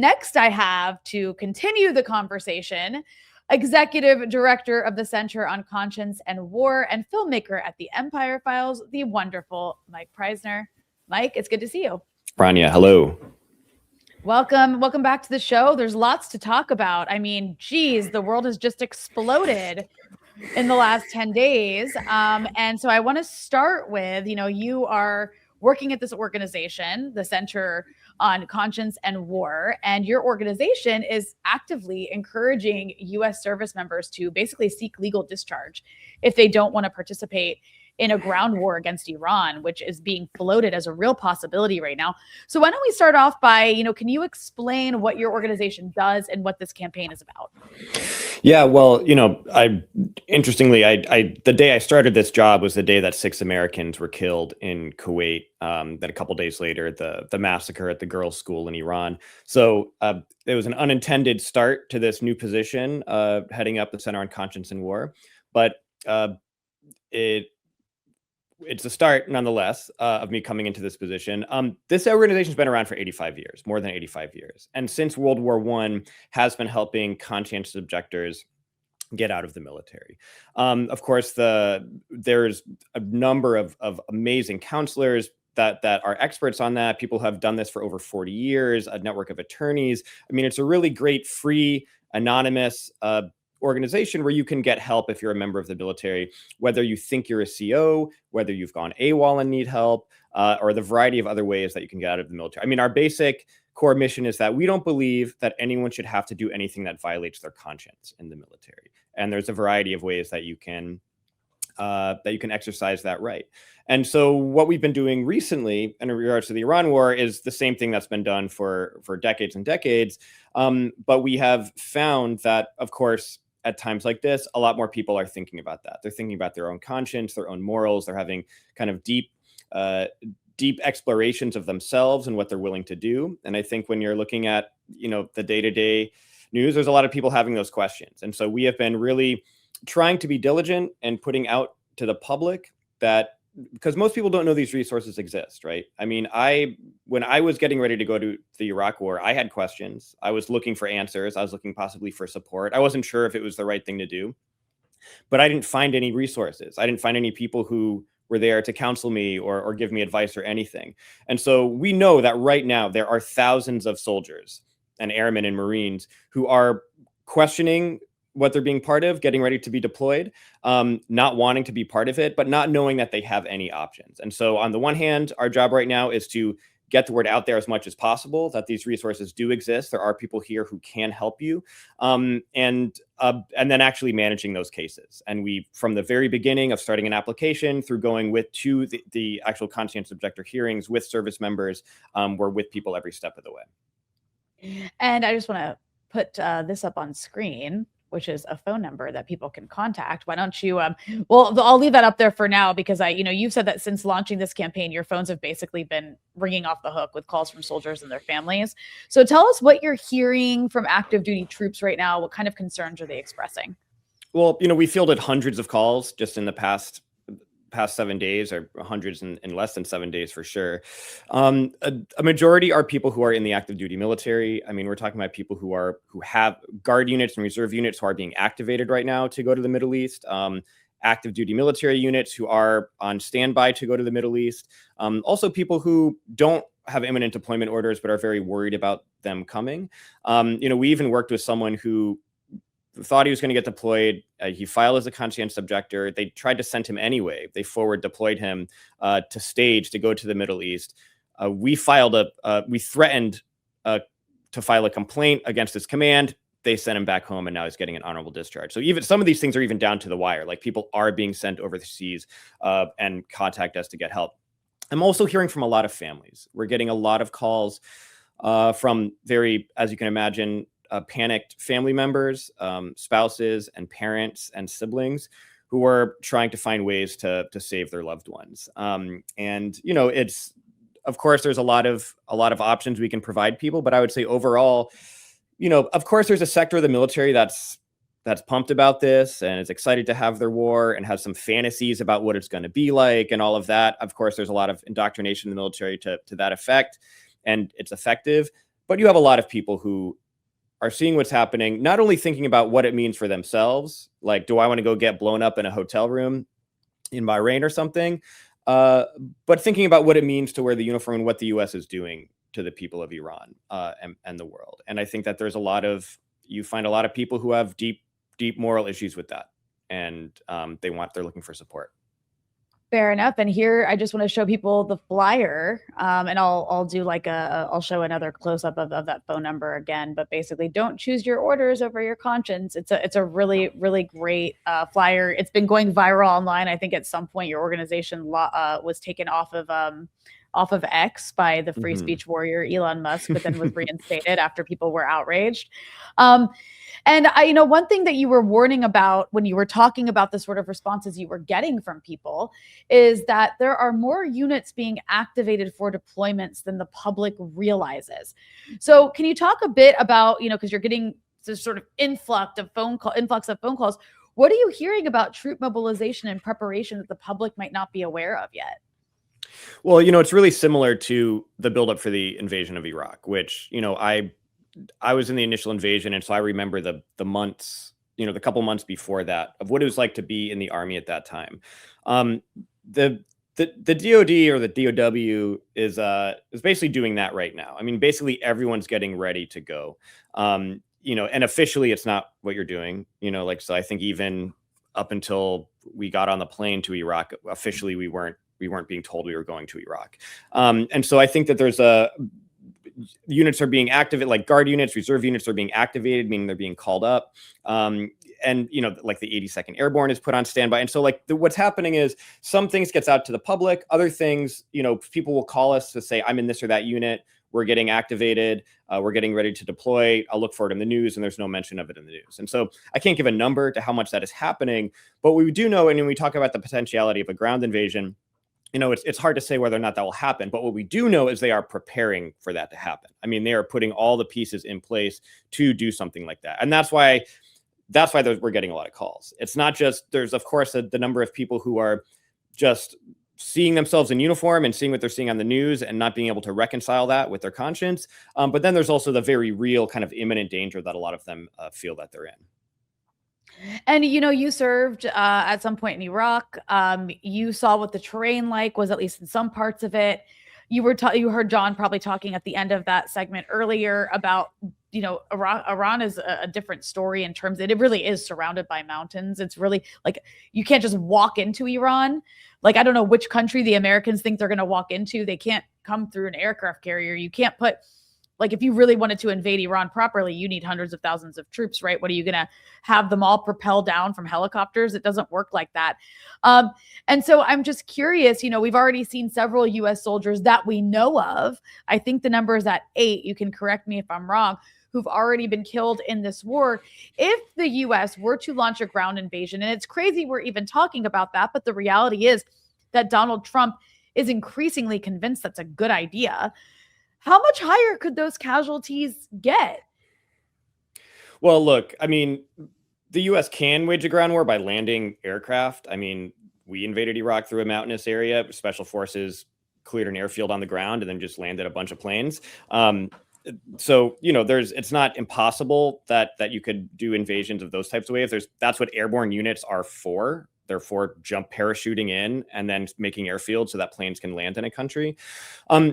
next I have, to continue the conversation, Executive Director of the Center on Conscience and War and filmmaker at the Empire Files, the wonderful Mike Prysner. Mike, it's good to see you. Rania, hello. Welcome back to the show. There's lots to talk about. I mean, geez, the world has just exploded in the last 10 days. And so I want to start with, you are working at this organization, the Center on Conscience and War, and your organization is actively encouraging U.S. service members to basically seek legal discharge if they don't want to participate in a ground war against Iran, which is being floated as a real possibility right now. So why don't we start off by, can you explain what your organization does and what this campaign is about? Yeah, well, interestingly, the day I started this job was the day that 6 Americans were killed in Kuwait. Then a couple days later, the massacre at the girls' school in Iran. So it was an unintended start to this new position, heading up the Center on Conscience and War. But it's a start, nonetheless, of me coming into this position. This organization's been around for 85 years, more than 85 years. And since World War I has been helping conscientious objectors get out of the military. Of course, there's a number of amazing counselors that are experts on that. People who have done this for over 40 years, a network of attorneys. I mean, it's a really great, free, anonymous organization where you can get help if you're a member of the military, whether you think you're a CO, whether you've gone AWOL and need help, or the variety of other ways that you can get out of the military. I mean, our basic core mission is that we don't believe that anyone should have to do anything that violates their conscience in the military. And there's a variety of ways that you can exercise that right. And so what we've been doing recently in regards to the Iran war is the same thing that's been done for decades and decades. But we have found that, of course, at times like this, a lot more people are thinking about that. They're thinking about their own conscience, their own morals. They're having kind of deep explorations of themselves and what they're willing to do. And I think when you're looking at, the day-to-day news, there's a lot of people having those questions. And so we have been really trying to be diligent and putting out to the public that, because most people don't know these resources exist, right? I mean, when I was getting ready to go to the Iraq war, I had questions. I was looking for answers. I was looking possibly for support. I wasn't sure if it was the right thing to do, but I didn't find any resources. I didn't find any people who were there to counsel me or give me advice or anything. And so we know that right now there are thousands of soldiers and airmen and Marines who are questioning what they're being part of, getting ready to be deployed, not wanting to be part of it, but not knowing that they have any options. And so on the one hand, our job right now is to get the word out there as much as possible that these resources do exist. There are people here who can help you, and then actually managing those cases. And we, from the very beginning of starting an application through going to the actual conscientious objector hearings with service members, we're with people every step of the way. And I just want to put this up on screen, which is a phone number that people can contact. Why don't you, well, I'll leave that up there for now, because you've said that since launching this campaign, your phones have basically been ringing off the hook with calls from soldiers and their families. So tell us what you're hearing from active duty troops right now. What kind of concerns are they expressing? Well, we fielded hundreds of calls just in the past 7 days, or hundreds in less than 7 days for sure. A majority are people who are in the active duty military. I mean, we're talking about people who have guard units and reserve units who are being activated right now to go to the Middle East. Active duty military units who are on standby to go to the Middle East. Also people who don't have imminent deployment orders, but are very worried about them coming. We even worked with someone who thought he was going to get deployed. He filed as a conscientious objector. They tried to send him anyway. They forward deployed him to stage to go to the Middle East. We threatened to file a complaint against his command. They sent him back home, and now he's getting an honorable discharge. So even some of these things are even down to the wire. Like, people are being sent overseas and contact us to get help. I'm also hearing from a lot of families. We're getting a lot of calls from very, as you can imagine, panicked family members, spouses and parents and siblings who are trying to find ways to save their loved ones. It's, of course, there's a lot of options we can provide people, but I would say overall, of course, there's a sector of the military that's pumped about this and is excited to have their war and has some fantasies about what it's going to be like and all of that. Of course, there's a lot of indoctrination in the military to that effect, and it's effective. But you have a lot of people who are seeing what's happening, not only thinking about what it means for themselves, like, do I want to go get blown up in a hotel room in Bahrain or something, but thinking about what it means to wear the uniform and what the U.S. is doing to the people of Iran and the world. And I think that you find a lot of people who have deep moral issues with that, and they're looking for support. Fair enough. And here, I just want to show people the flyer, and I'll do like I'll show another close up of that phone number again. But basically, don't choose your orders over your conscience. It's a really, really great flyer. It's been going viral online. I think at some point your organization was taken off of X by the free speech warrior Elon Musk, but then was reinstated after people were outraged. And one thing that you were warning about when you were talking about the sort of responses you were getting from people is that there are more units being activated for deployments than the public realizes. So can you talk a bit about, because you're getting this sort of influx of phone calls. What are you hearing about troop mobilization and preparation that the public might not be aware of yet? Well, it's really similar to the buildup for the invasion of Iraq, which, I was in the initial invasion. And so I remember the months, the couple months before that, of what it was like to be in the army at that time. The DoD or the DOW is basically doing that right now. I mean, basically everyone's getting ready to go. And officially it's not what you're doing, so I think even up until we got on the plane to Iraq, officially we weren't being told we were going to Iraq. And so I think that there's units are being activated, like guard units, reserve units are being activated, meaning they're being called up. And, like the 82nd Airborne is put on standby. And so what's happening is some things gets out to the public, other things, people will call us to say, I'm in this or that unit. We're getting activated. We're getting ready to deploy. I'll look for it in the news, and there's no mention of it in the news. And so I can't give a number to how much that is happening, but we do know, and when we talk about the potentiality of a ground invasion, it's hard to say whether or not that will happen. But what we do know is they are preparing for that to happen. I mean, they are putting all the pieces in place to do something like that. And that's why we're getting a lot of calls. It's not just, there's of course the number of people who are just seeing themselves in uniform and seeing what they're seeing on the news and not being able to reconcile that with their conscience. But then there's also the very real kind of imminent danger that a lot of them feel that they're in. And, you served at some point in Iraq. You saw what the terrain was, at least in some parts of it. You heard John probably talking at the end of that segment earlier about, Iran is a different story in terms that it really is surrounded by mountains. It's really you can't just walk into Iran. I don't know which country the Americans think they're going to walk into. They can't come through an aircraft carrier. You can't put if you really wanted to invade Iran properly, you need hundreds of thousands of troops, right? What are you going to have them all propel down from helicopters? It doesn't work like that. And so I'm just curious, we've already seen several U.S. soldiers that we know of. I think the number is at 8. You can correct me if I'm wrong, who've already been killed in this war. If the U.S. were to launch a ground invasion, and it's crazy we're even talking about that, but the reality is that Donald Trump is increasingly convinced that's a good idea. How much higher could those casualties get? Well, look, I mean, the U.S. can wage a ground war by landing aircraft. I mean, we invaded Iraq through a mountainous area. Special forces cleared an airfield on the ground and then just landed a bunch of planes. So, it's not impossible that you could do invasions of those types of ways. That's what airborne units are for. They're for jump parachuting in and then making airfields so that planes can land in a country.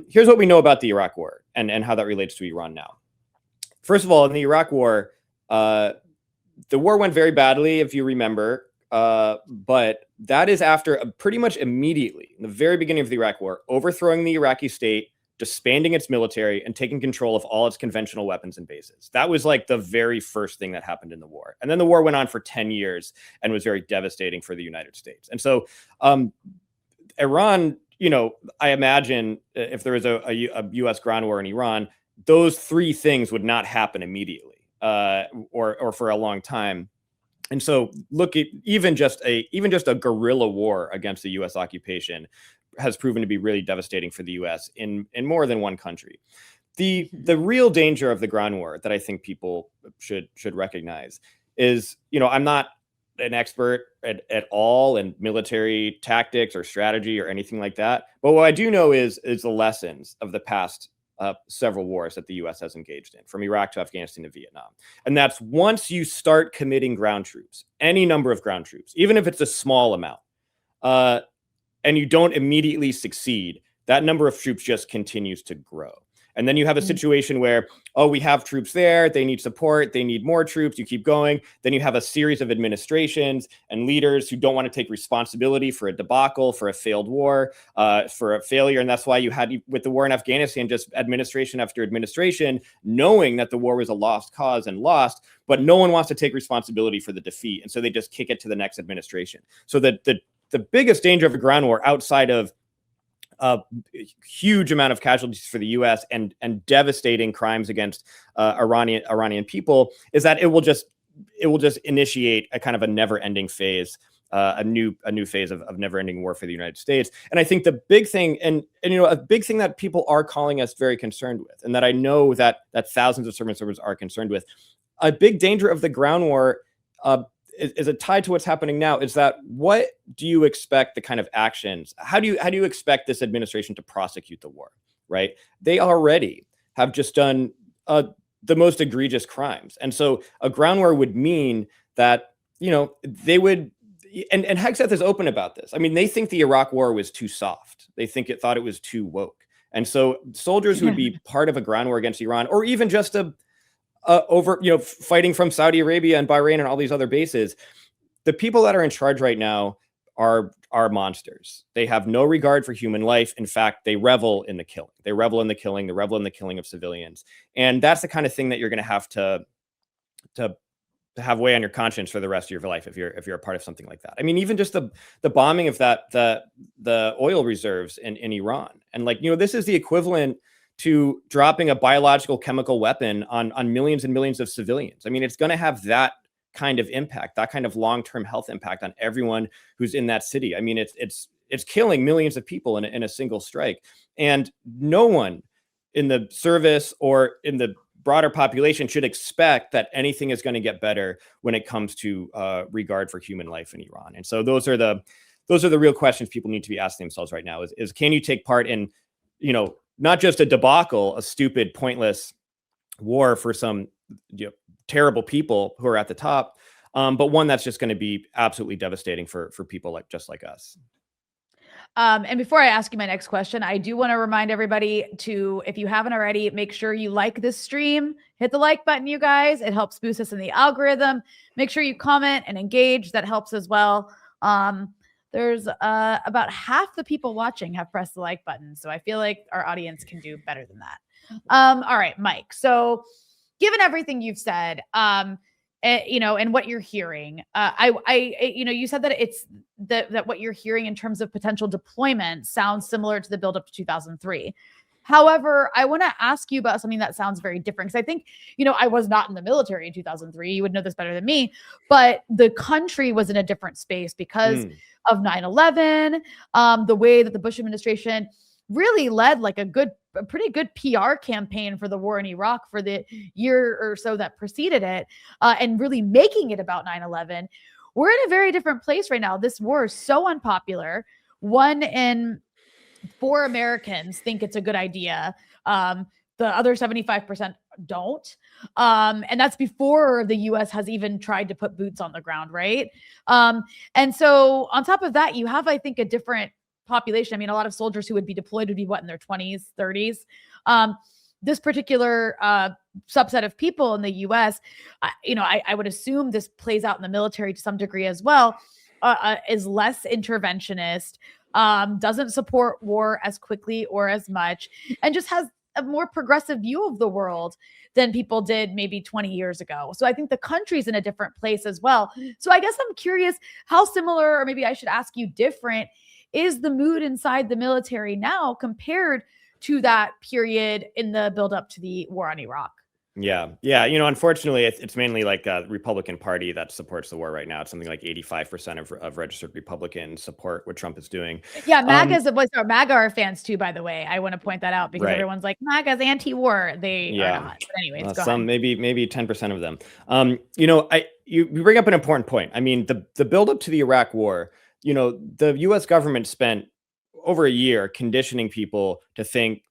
Here's what we know about the Iraq war and how that relates to Iran now. First of all, in the Iraq war, the war went very badly, if you remember. But that is after pretty much immediately, in the very beginning of the Iraq war, overthrowing the Iraqi state, disbanding its military, and taking control of all its conventional weapons and bases. That was the very first thing that happened in the war. And then the war went on for 10 years and was very devastating for the United States. And so Iran, I imagine if there was a U.S. ground war in Iran, those 3 things would not happen immediately or for a long time. And so look at even just a guerrilla war against the U.S. occupation has proven to be really devastating for the U.S. in more than one country. The real danger of the ground war that I think people should recognize is, I'm not an expert at all in military tactics or strategy or anything like that. But what I do know is the lessons of the past several wars that the U.S. has engaged in, from Iraq to Afghanistan to Vietnam. And that's once you start committing ground troops, any number of ground troops, even if it's a small amount, and you don't immediately succeed, that number of troops just continues to grow. And then you have a situation where, oh, we have troops there, they need support, they need more troops, you keep going. Then you have a series of administrations and leaders who don't want to take responsibility for a debacle, for a failed war, for a failure. And that's why you had, with the war in Afghanistan, just administration after administration, knowing that the war was a lost cause and lost, but no one wants to take responsibility for the defeat. And so they just kick it to the next administration. So the biggest danger of a ground war, outside of a huge amount of casualties for the U.S. and devastating crimes against Iranian people, is that it will just initiate a kind of a never-ending phase, a new phase of never-ending war for the United States. And I think the big thing, and a big thing that people are calling us very concerned with, and that I know that thousands of service members are concerned with, a big danger of the ground war is a tie to what's happening now, is that what do you expect the kind of actions? How do you expect this administration to prosecute the war, right? They already have just done the most egregious crimes. And so a ground war would mean that, they would, and Hegseth is open about this. I mean, they think the Iraq war was too soft. They thought it was too woke. And so soldiers who would be part of a ground war against Iran, or even just fighting from Saudi Arabia and Bahrain and all these other bases, the people that are in charge right now are monsters. They have no regard for human life. In fact, they revel in the killing. They revel in the killing. They revel in the killing of civilians. And that's the kind of thing that you're going to have to have weigh on your conscience for the rest of your life if you're a part of something like that. I mean, even just the bombing of the oil reserves in Iran, and this is the equivalent to dropping a biological chemical weapon on millions and millions of civilians. I mean, it's going to have that kind of impact, that kind of long-term health impact on everyone who's in that city. I mean, it's killing millions of people in a single strike. And no one in the service or in the broader population should expect that anything is going to get better when it comes to regard for human life in Iran. And so those are the real questions people need to be asking themselves right now, is can you take part in, not just a debacle, a stupid, pointless war for some terrible people who are at the top, but one that's just going to be absolutely devastating for people just like us. And before I ask you my next question, I do want to remind everybody to, if you haven't already, make sure you like this stream. Hit the like button, you guys. It helps boost us in the algorithm. Make sure you comment and engage. That helps as well. There's about half the people watching have pressed the like button. So I feel like our audience can do better than that. All right, Mike. So given everything you've said, and what you're hearing, you said that it's that what you're hearing in terms of potential deployment sounds similar to the buildup to 2003. However, I want to ask you about something that sounds very different, because I think, I was not in the military in 2003. You would know this better than me, but the country was in a different space because of 9/11, the way that the Bush administration really led a pretty good PR campaign for the war in Iraq for the year or so that preceded it, and really making it about 9/11. We're in a very different place right now. This war is so unpopular. 1 in 4 Americans think it's a good idea. The other 75% don't. And that's before the US has even tried to put boots on the ground, right? And so on top of that, you have, I think, a different population. I mean, a lot of soldiers who would be deployed would be in their 20s, 30s. This particular subset of people in the US, I would assume this plays out in the military to some degree as well, is less interventionist, doesn't support war as quickly or as much, and just has a more progressive view of the world than people did maybe 20 years ago. So I think the country's in a different place as well. So I guess I'm curious how similar, or maybe I should ask you different, is the mood inside the military now compared to that period in the buildup to the war on Iraq? Yeah. Unfortunately, it's mainly like a Republican Party that supports the war right now. It's something like 85% of registered Republicans support what Trump is doing. Yeah, MAGA are fans too, by the way. I want to point that out because everyone's like, MAGA's anti-war. They are not. But anyways, go ahead. Maybe 10% of them. You bring up an important point. I mean, the buildup to the Iraq war, the U.S. government spent over a year conditioning people to think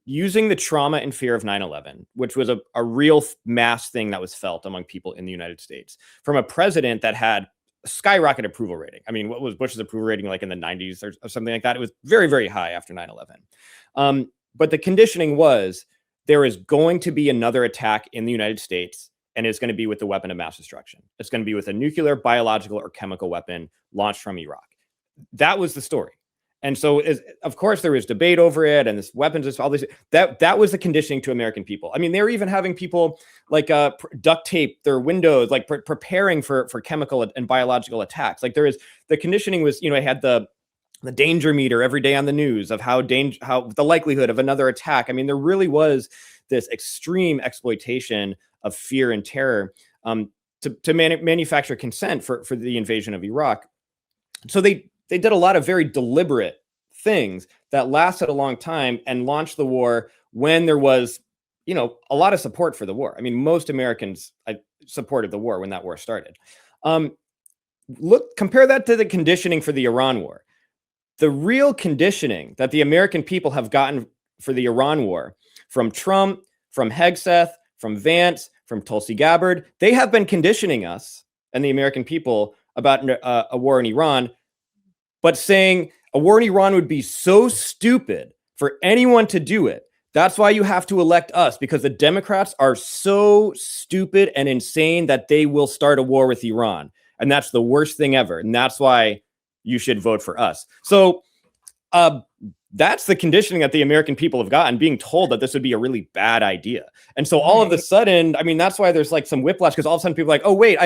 using the trauma and fear of 9/11, which was a real mass thing that was felt among people in the United States, from a president that had a skyrocket approval rating. I mean, what was Bush's approval rating like in the 90s or something like that? It was very, very high after 9/11. But the conditioning was there is going to be another attack in the United States, and it's going to be with the weapon of mass destruction. It's going to be with a nuclear, biological, or chemical weapon launched from Iraq. That was the story. And so, of course, there was debate over it, and this weapons, all this. That was the conditioning to American people. I mean, they were even having people like duct tape their windows, like preparing for chemical and biological attacks. Like the conditioning was, I had the danger meter every day on the news of how the likelihood of another attack. I mean, there really was this extreme exploitation of fear and terror to manufacture consent for the invasion of Iraq. So they did a lot of very deliberate things that lasted a long time and launched the war when there was, a lot of support for the war. I mean, most Americans supported the war when that war started. Compare that to the conditioning for the Iran war. The real conditioning that the American people have gotten for the Iran war from Trump, from Hegseth, from Vance, from Tulsi Gabbard, they have been conditioning us and the American people about a war in Iran, but saying a war in Iran would be so stupid for anyone to do it. That's why you have to elect us, because the Democrats are so stupid and insane that they will start a war with Iran. And that's the worst thing ever. And that's why you should vote for us. So that's the conditioning that the American people have gotten, being told that this would be a really bad idea. And so all of a sudden, I mean, that's why there's like some whiplash, because all of a sudden people are like, oh, wait,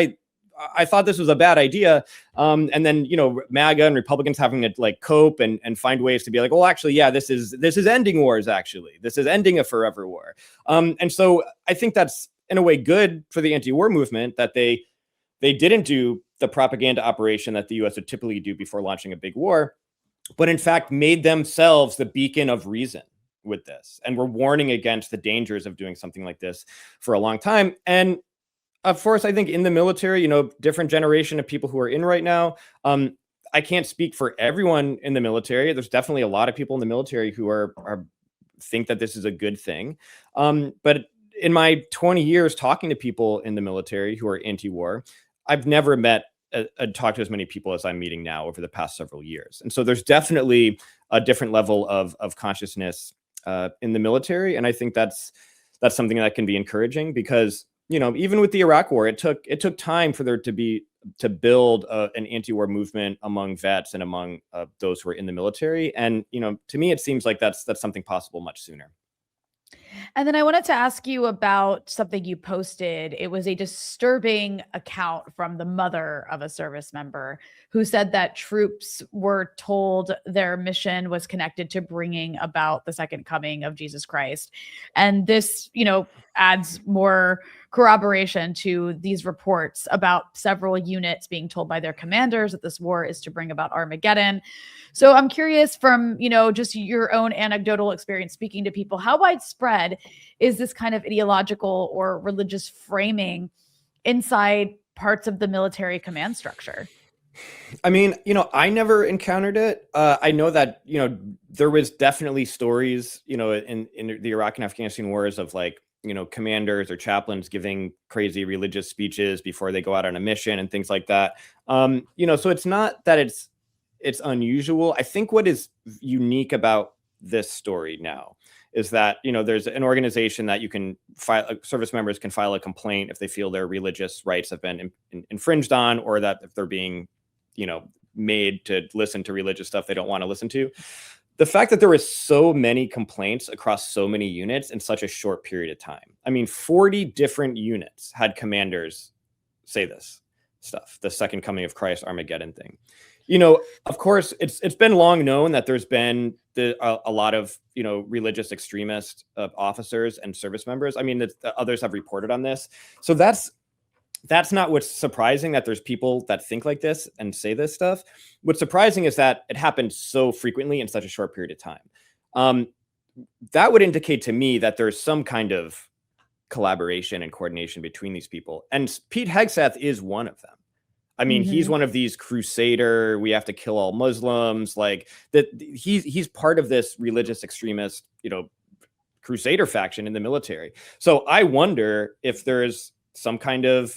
I thought this was a bad idea. And then, MAGA and Republicans having to like cope and find ways to be like, well, actually, yeah, this is ending wars. Actually, this is ending a forever war. And so I think that's in a way good for the anti-war movement that they didn't do the propaganda operation that the U.S. would typically do before launching a big war, but in fact made themselves the beacon of reason with this. And were warning against the dangers of doing something like this for a long time. And of course, I think in the military, different generation of people who are in right now. I can't speak for everyone in the military. There's definitely a lot of people in the military who are think that this is a good thing. But in my 20 years talking to people in the military who are anti-war, I've never met and talked to as many people as I'm meeting now over the past several years. And so there's definitely a different level of consciousness in the military. And I think that's something that can be encouraging, because, even with the Iraq war, it took time for there to build an anti-war movement among vets and among those who are in the military. And, to me, it seems like that's something possible much sooner. And then I wanted to ask you about something you posted. It was a disturbing account from the mother of a service member who said that troops were told their mission was connected to bringing about the second coming of Jesus Christ. And this, adds more corroboration to these reports about several units being told by their commanders that this war is to bring about Armageddon. So I'm curious, from, just your own anecdotal experience speaking to people, how widespread is this kind of ideological or religious framing inside parts of the military command structure? I mean, I never encountered it. I know that, there was definitely stories, in the Iraq and Afghanistan wars of like, commanders or chaplains giving crazy religious speeches before they go out on a mission and things like that. So it's not that it's unusual. I think what is unique about this story now is that, there's an organization that you can file, service members can file a complaint if they feel their religious rights have been infringed on, or that if they're being, made to listen to religious stuff they don't want to listen to. The fact that there was so many complaints across so many units in such a short period of time. I mean, 40 different units had commanders say this stuff, the second coming of Christ, Armageddon thing. Of course, it's been long known that there's been a lot of, religious extremist officers and service members. I mean, others have reported on this. So that's not what's surprising, that there's people that think like this and say this stuff. What's surprising is that it happened so frequently in such a short period of time. That would indicate to me that there's some kind of collaboration and coordination between these people. And Pete Hegseth is one of them. I mean, he's one of these crusader, we have to kill all Muslims, like that. He's part of this religious extremist, crusader faction in the military. So I wonder if there's some kind of,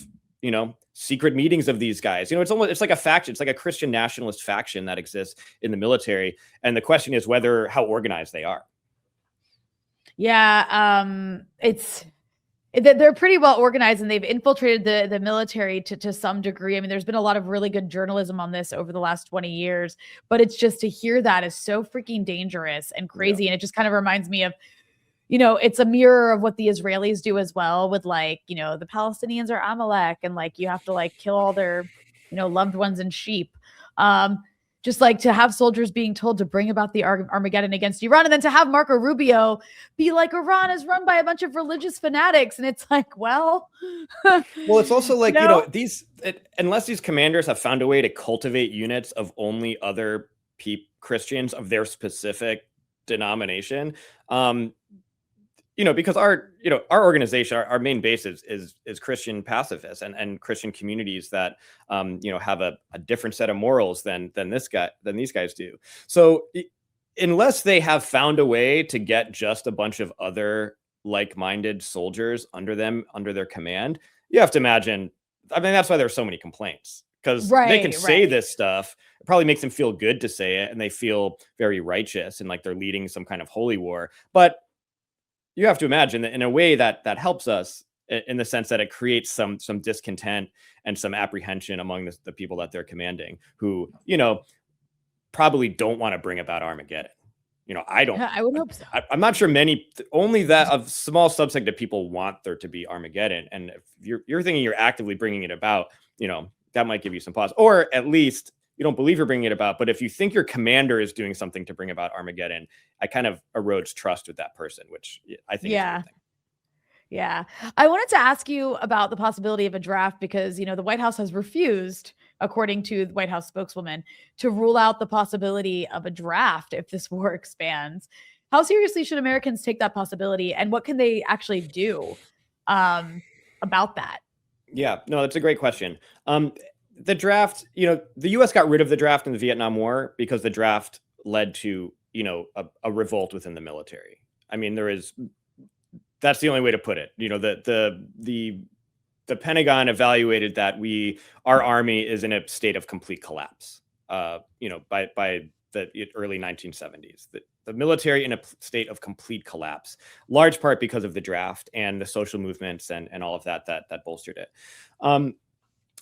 secret meetings of these guys. It's like a faction. It's like a Christian nationalist faction that exists in the military. And the question is how organized they are. Yeah. They're pretty well organized, and they've infiltrated the military to some degree. I mean, there's been a lot of really good journalism on this over the last 20 years, but it's just, to hear that is so freaking dangerous and crazy. And it just kind of reminds me of, it's a mirror of what the Israelis do as well, with like, the Palestinians are Amalek, and like you have to like kill all their, loved ones and sheep. Just like to have soldiers being told to bring about the Armageddon against Iran, and then to have Marco Rubio be like, Iran is run by a bunch of religious fanatics. And it's like, well, it's also like, unless these commanders have found a way to cultivate units of only other Christians of their specific denomination, because our organization, our main base is Christian pacifists and Christian communities that, have a different set of morals than these guys do. So unless they have found a way to get just a bunch of other like-minded soldiers under their command, you have to imagine, I mean, that's why there's so many complaints, because they can say this stuff. It probably makes them feel good to say it, and they feel very righteous and like they're leading some kind of holy war. But you have to imagine that in a way that helps us, in the sense that it creates some discontent and some apprehension among the people that they're commanding, who, probably don't want to bring about Armageddon. I don't. Yeah, I would hope so. I'm not sure only that a small subset of people want there to be Armageddon. And if you're thinking you're actively bringing it about, that might give you some pause, or at least you don't believe you're bringing it about. But if you think your commander is doing something to bring about Armageddon, I kind of erodes trust with that person, which I think is a good thing. Yeah. I wanted to ask you about the possibility of a draft, because, the White House has refused, according to the White House spokeswoman, to rule out the possibility of a draft if this war expands. How seriously should Americans take that possibility, and what can they actually do about that? Yeah, no, that's a great question. The draft, the U.S. got rid of the draft in the Vietnam War because the draft led to, a revolt within the military. I mean, that's the only way to put it. The Pentagon evaluated that our army is in a state of complete collapse. By the early 1970s, the military in a state of complete collapse, large part because of the draft and the social movements and all of that bolstered it.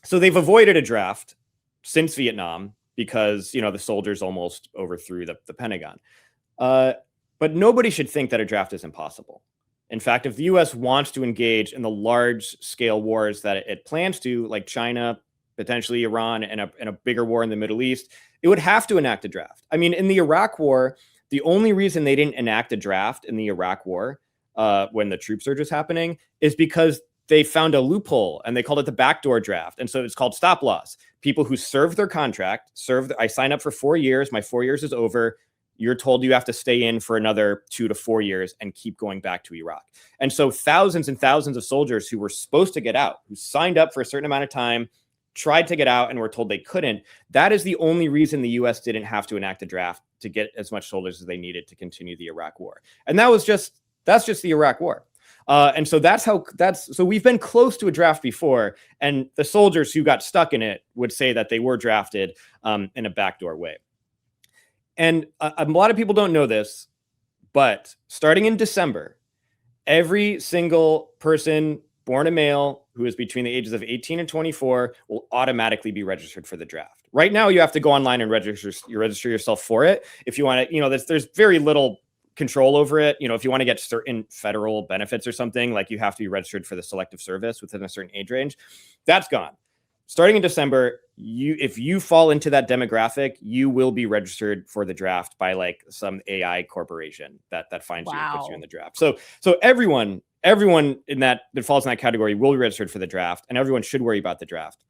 So they've avoided a draft since Vietnam because, the soldiers almost overthrew the Pentagon. But nobody should think that a draft is impossible. In fact, if the U.S. wants to engage in the large-scale wars that it plans to, like China, potentially Iran, and a bigger war in the Middle East, it would have to enact a draft. I mean, in the Iraq War, the only reason they didn't enact a draft in the Iraq War when the troop surge was happening is because they found a loophole, and they called it the backdoor draft. And so it's called stop loss. People who served their contract, I sign up for 4 years, my 4 years is over, you're told you have to stay in for another 2 to 4 years and keep going back to Iraq. And so thousands and thousands of soldiers who were supposed to get out, who signed up for a certain amount of time, tried to get out and were told they couldn't. That is the only reason the U.S. didn't have to enact a draft, to get as much soldiers as they needed to continue the Iraq War. And that's just the Iraq War. And so so we've been close to a draft before, and the soldiers who got stuck in it would say that they were drafted in a backdoor way. And a lot of people don't know this, but starting in December, every single person born a male who is between the ages of 18 and 24 will automatically be registered for the draft. Right now, you have to go online and register yourself for it. If you want to, there's very little control over it. If you want to get certain federal benefits or something, like you have to be registered for the selective service within a certain age range. That's gone. Starting in December, if you fall into that demographic, you will be registered for the draft by like some AI corporation that finds you and puts you in the draft. So everyone in that falls in that category will be registered for the draft, and everyone should worry about the draft.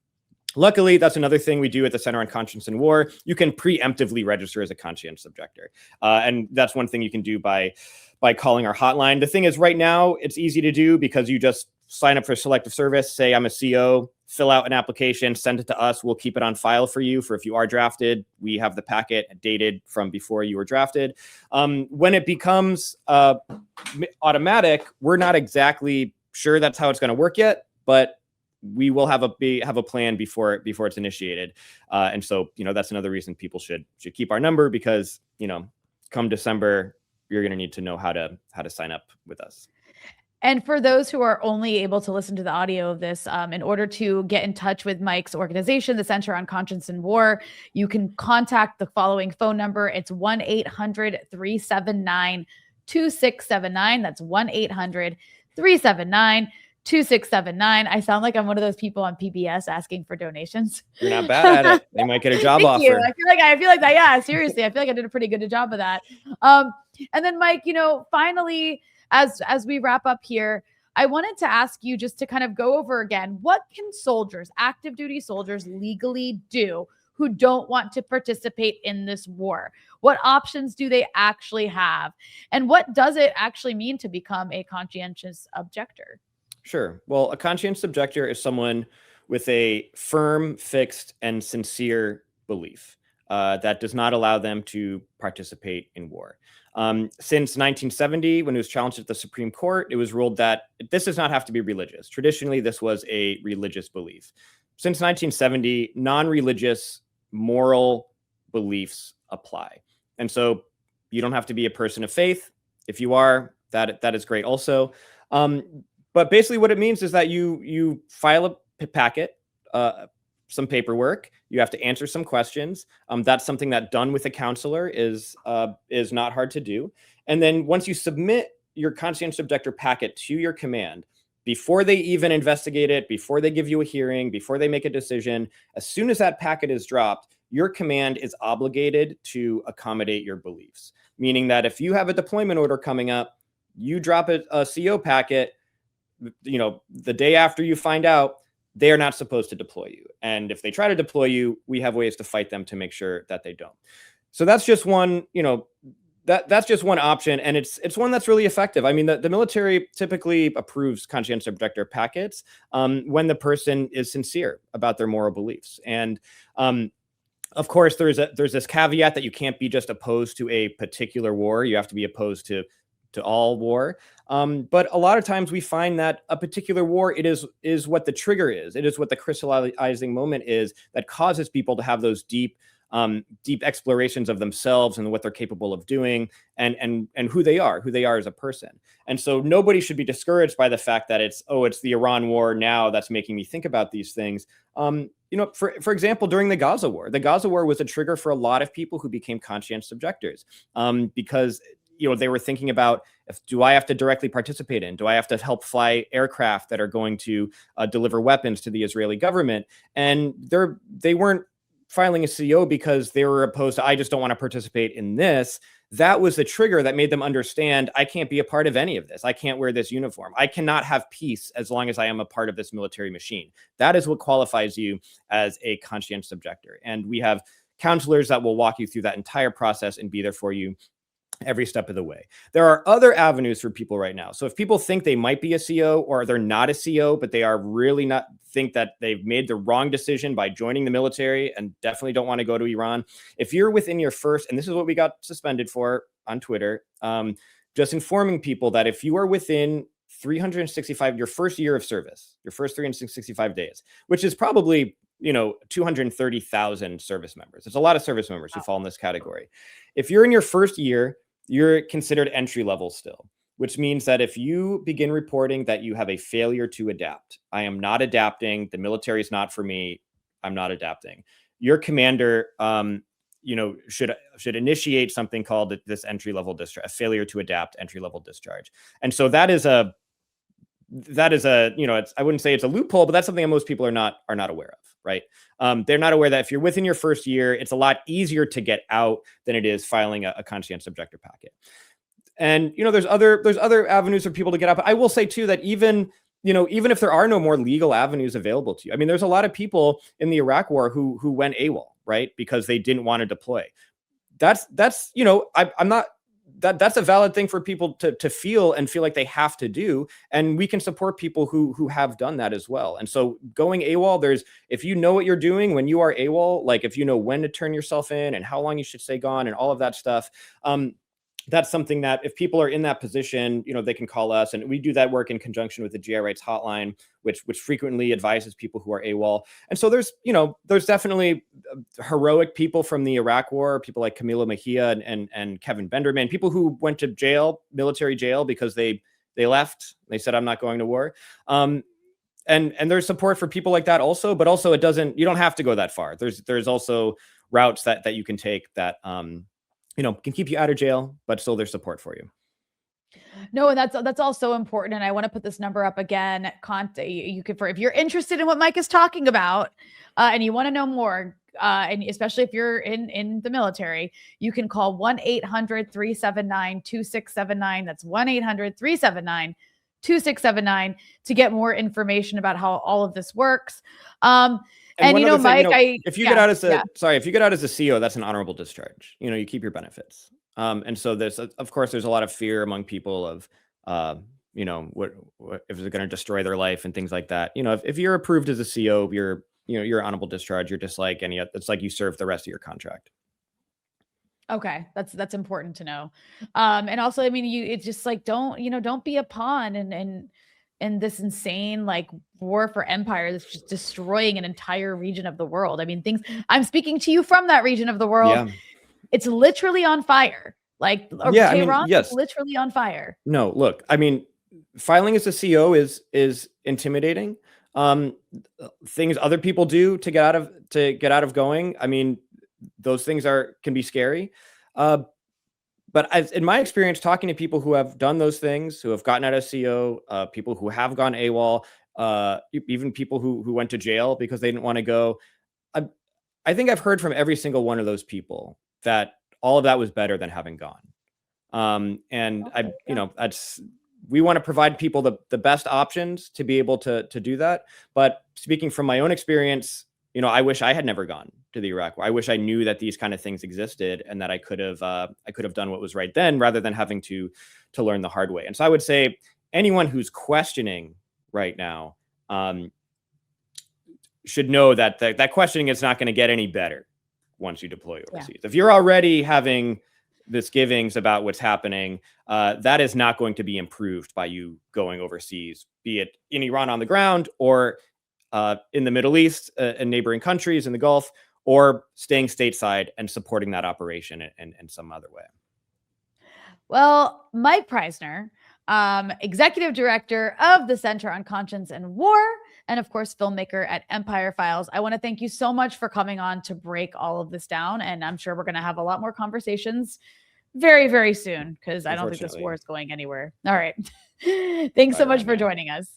Luckily, that's another thing we do at the Center on Conscience and War. You can preemptively register as a conscientious objector. And that's one thing you can do by calling our hotline. The thing is, right now, it's easy to do because you just sign up for selective service, say I'm a CO, fill out an application, send it to us. We'll keep it on file for you for if you are drafted. We have the packet dated from before you were drafted. When it becomes automatic, we're not exactly sure that's how it's going to work yet, but we will have a plan before it's initiated. And so, that's another reason people should keep our number, because, come December, you're going to need to know how to sign up with us. And for those who are only able to listen to the audio of this, in order to get in touch with Mike's organization, the Center on Conscience and War, you can contact the following phone number. It's 1-800-379-2679. That's 1-800-379-2679. I sound like I'm one of those people on PBS asking for donations. You're not bad at it. They might get a job offer. You. I feel like that. Yeah, seriously. I feel like I did a pretty good job of that. And then Mike, finally, as we wrap up here, I wanted to ask you just to kind of go over again, what can soldiers, active duty soldiers, legally do who don't want to participate in this war? What options do they actually have? And what does it actually mean to become a conscientious objector? Sure. Well, a conscientious objector is someone with a firm, fixed, and sincere belief that does not allow them to participate in war. Since 1970, when it was challenged at the Supreme Court, it was ruled that this does not have to be religious. Traditionally, this was a religious belief. Since 1970, non-religious moral beliefs apply. And so you don't have to be a person of faith. If you are, that is great also. But basically what it means is that you file a packet, some paperwork. You have to answer some questions. That's something that done with a counselor is not hard to do. And then once you submit your conscientious objector packet to your command, before they even investigate it, before they give you a hearing, before they make a decision, as soon as that packet is dropped, your command is obligated to accommodate your beliefs. Meaning that if you have a deployment order coming up, you drop a CO packet, the day after you find out, they are not supposed to deploy you. And if they try to deploy you, we have ways to fight them to make sure that they don't. So that's just one, that's just one option. And it's one that's really effective. I mean, the military typically approves conscientious objector packets when the person is sincere about their moral beliefs. And of course, there's this caveat that you can't be just opposed to a particular war. You have to be opposed to all war. But a lot of times we find that a particular war, it is what the trigger is. It is what the crystallizing moment is that causes people to have those deep explorations of themselves and what they're capable of doing and who they are as a person. And so nobody should be discouraged by the fact that it's the Iran war now that's making me think about these things. For example, during the Gaza war was a trigger for a lot of people who became conscientious objectors because they were thinking about, do I have to directly participate in? Do I have to help fly aircraft that are going to deliver weapons to the Israeli government? And they weren't filing a CO because they were opposed to, I just don't want to participate in this. That was the trigger that made them understand, I can't be a part of any of this. I can't wear this uniform. I cannot have peace as long as I am a part of this military machine. That is what qualifies you as a conscientious objector. And we have counselors that will walk you through that entire process and be there for you every step of the way. There are other avenues for people right now. So if people think they might be a CO or they're not a CO, but they are really not, think that they've made the wrong decision by joining the military and definitely don't want to go to Iran. If you're within your first, and this is what we got suspended for on Twitter, just informing people that if you are within 365, your first year of service, your first 365 days, which is probably 230,000 service members. There's a lot of service members who fall in this category. If you're in your first year, you're considered entry level still, which means that if you begin reporting that you have a failure to adapt, I am not adapting, the military is not for me, I'm not adapting, your commander should initiate something called this entry level discharge, a failure to adapt entry level discharge. And so that is a I wouldn't say it's a loophole, but that's something that most people are not aware of, right? They're not aware that if you're within your first year, it's a lot easier to get out than it is filing a conscientious objector packet. And there's other avenues for people to get out. But I will say too that even if there are no more legal avenues available to you, I mean, there's a lot of people in the Iraq war who went AWOL, right, because they didn't want to deploy. I'm not that's a valid thing for people to feel and feel like they have to do. And we can support people who have done that as well. And so going AWOL, if you know what you're doing when you are AWOL, like if you know when to turn yourself in and how long you should stay gone and all of that stuff, that's something that if people are in that position, they can call us, and we do that work in conjunction with the GI Rights Hotline, which frequently advises people who are AWOL. And so there's definitely heroic people from the Iraq War, people like Camila Mejia and Kevin Benderman, people who went to jail, military jail, because they left. They said, I'm not going to war. And there's support for people like that also, but also you don't have to go that far. There's also routes that you can take that, can keep you out of jail, but still there's support for you. No, and that's also important. And I want to put this number up again. You could, if you're interested in what Mike is talking about, and you want to know more, and especially if you're in the military, you can call 1-800-379-2679. That's 1-800-379-2679 to get more information about how all of this works. And Mike, if you get out as a CO, that's an honorable discharge. You keep your benefits. And so of course, there's a lot of fear among people of, what if it's going to destroy their life and things like that. If you're approved as a CO, you're honorable discharge. You're just like it's like you serve the rest of your contract. Okay. That's important to know. And also, it's just like, don't be a pawn and this insane war for empire that's just destroying an entire region of the world. I'm speaking to you from that region of the world. Yeah. It's literally on fire. Tehran is literally on fire. No, look, filing as a CO is intimidating. Things other people do to get out of going. Those things can be scary. But in my experience, talking to people who have done those things, who have gotten out of CO, people who have gone AWOL, even people who went to jail because they didn't want to go, I think I've heard from every single one of those people that all of that was better than having gone. We want to provide people the best options to be able to do that. But speaking from my own experience, I wish I had never gone to the Iraq War. I wish I knew that these kind of things existed and that I could have done what was right then, rather than having to learn the hard way. And so I would say anyone who's questioning right now should know that questioning is not going to get any better once you deploy overseas. Yeah. If you're already having misgivings about what's happening, that is not going to be improved by you going overseas, be it in Iran on the ground or in the Middle East and neighboring countries in the Gulf, or staying stateside and supporting that operation in some other way. Well, Mike Prysner, Executive Director of the Center on Conscience and War, and of course, filmmaker at Empire Files. I want to thank you so much for coming on to break all of this down. And I'm sure we're going to have a lot more conversations very, very soon, because I don't think this war is going anywhere. All right. Thanks so much for joining us.